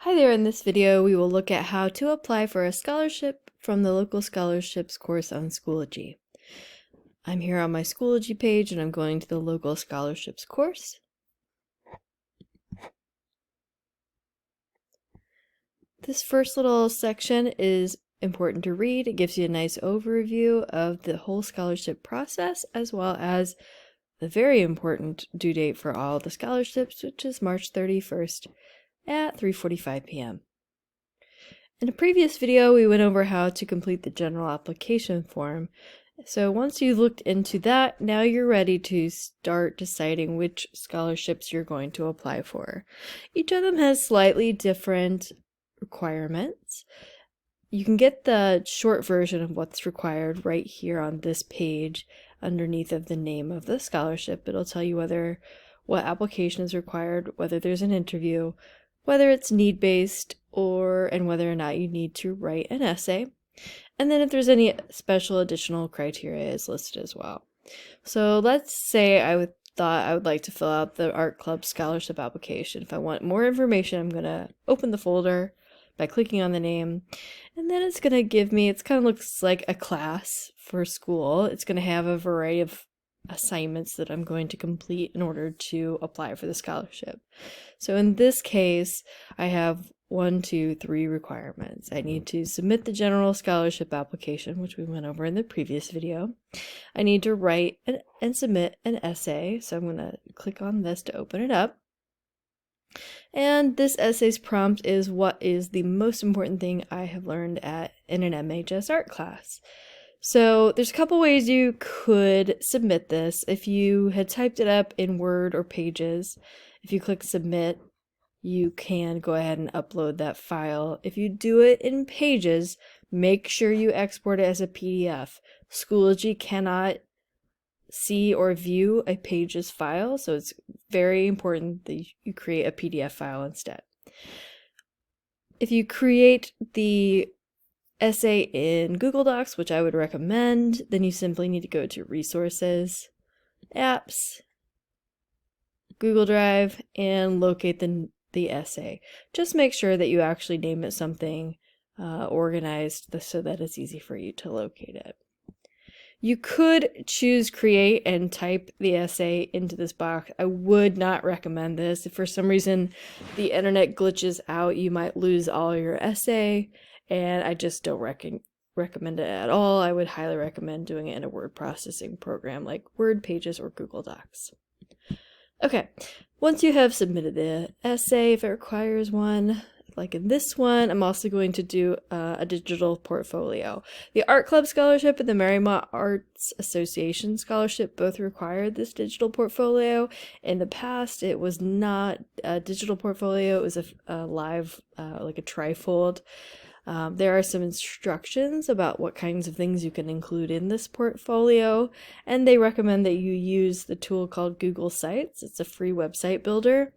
Hi there, in this video we will look at how to apply for a scholarship from the local scholarships course on Schoology. I'm here on my Schoology page and I'm going to the local scholarships course. This first little section is important to read. It gives you a nice overview of the whole scholarship process as well as the very important due date for all the scholarships, which is March 31st at 3:45 p.m. In a previous video, we went over how to complete the general application form. So once you looked into that, now you're ready to start deciding which scholarships you're going to apply for. Each of them has slightly different requirements. You can get the short version of what's required right here on this page underneath of the name of the scholarship. It'll tell you what application is required, whether there's an interview, whether it's need-based, and whether or not you need to write an essay. And then if there's any special additional criteria is listed as well. So let's say I thought I would like to fill out the art club scholarship application. If I want more information, I'm going to open the folder by clicking on the name, and then it's going to give me, it kind of looks like a class for school. It's going to have a variety of assignments that I'm going to complete in order to apply for the scholarship. So in this case, I have 3 requirements. I need to submit the general scholarship application, which we went over in the previous video. I need to write and submit an essay. So I'm going to click on this to open it up. And this essay's prompt is what is the most important thing I have learned in an MHS art class. So there's a couple ways you could submit this. If you had typed it up in Word or Pages, if you click submit, you can go ahead and upload that file. If you do it in Pages, make sure you export it as a PDF. Schoology cannot see or view a Pages file, so it's very important that you create a PDF file instead. If you create the essay in Google Docs, which I would recommend, then you simply need to go to Resources, Apps, Google Drive, and locate the essay. Just make sure that you actually name it something organized so that it's easy for you to locate it. You could choose create and type the essay into this box. I would not recommend this. If for some reason the internet glitches out, you might lose all your essay, and I just don't recommend it at all. I would highly recommend doing it in a word processing program like Word, Pages, or Google Docs. Okay, once you have submitted the essay, if it requires one, like in this one, I'm also going to do a digital portfolio. The Art Club Scholarship and the Marymount Arts Association Scholarship both required this digital portfolio. In the past, it was not a digital portfolio, it was a live, like a trifold. There are some instructions about what kinds of things you can include in this portfolio, and they recommend that you use the tool called Google Sites. It's a free website builder.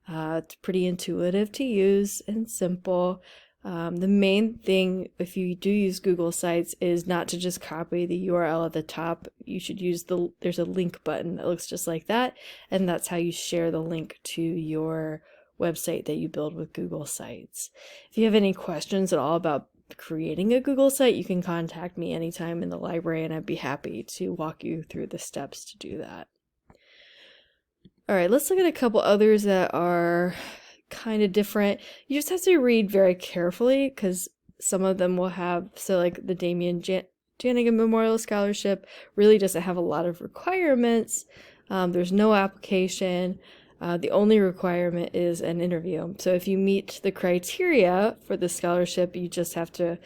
It's pretty intuitive to use and simple. The main thing, if you do use Google Sites, is not to just copy the URL at the top. You should use there's a link button that looks just like that, and that's how you share the link to your website that you build with Google Sites. If you have any questions at all about creating a Google site, you can contact me anytime in the library, and I'd be happy to walk you through the steps to do that. All right, let's look at a couple others that are kind of different. You just have to read very carefully because some of them will have, so like the Damien Janigan Memorial Scholarship really doesn't have a lot of requirements. There's no application. The only requirement is an interview. So if you meet the criteria for the scholarship, you just have to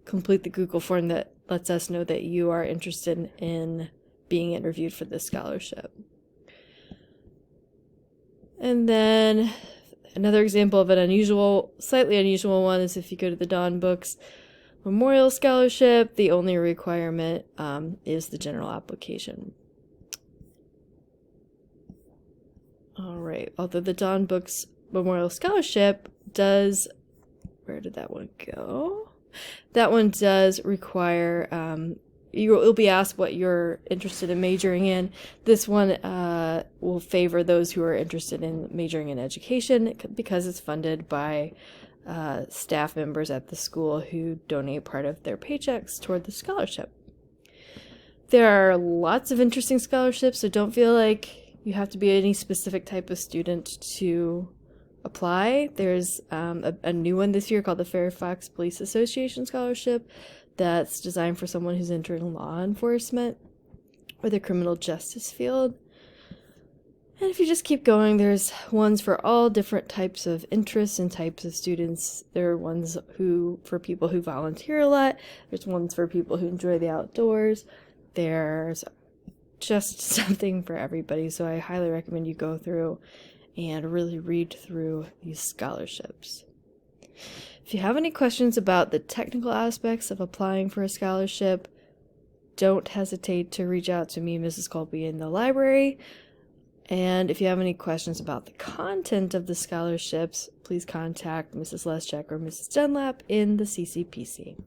complete the Google form that lets us know that you are interested in being interviewed for this scholarship. And then another example of an slightly unusual one is if you go to the Dawn Books Memorial Scholarship, the only requirement is the general application. All right, although the Dawn Books Memorial Scholarship does, where did that one go? That one does require, you'll be asked what you're interested in majoring in. This one will favor those who are interested in majoring in education because it's funded by staff members at the school who donate part of their paychecks toward the scholarship. There are lots of interesting scholarships, so don't feel like you have to be any specific type of student to apply. There's a new one this year called the Fairfax Police Association Scholarship that's designed for someone who's entering law enforcement or the criminal justice field. And if you just keep going, there's ones for all different types of interests and types of students. There are ones for people who volunteer a lot. There's ones for people who enjoy the outdoors. There's just something for everybody. So I highly recommend you go through and really read through these scholarships. If you have any questions about the technical aspects of applying for a scholarship, don't hesitate to reach out to me, Mrs. Colby, in the library. And if you have any questions about the content of the scholarships, please contact Mrs. Leschek or Mrs. Dunlap in the CCPC.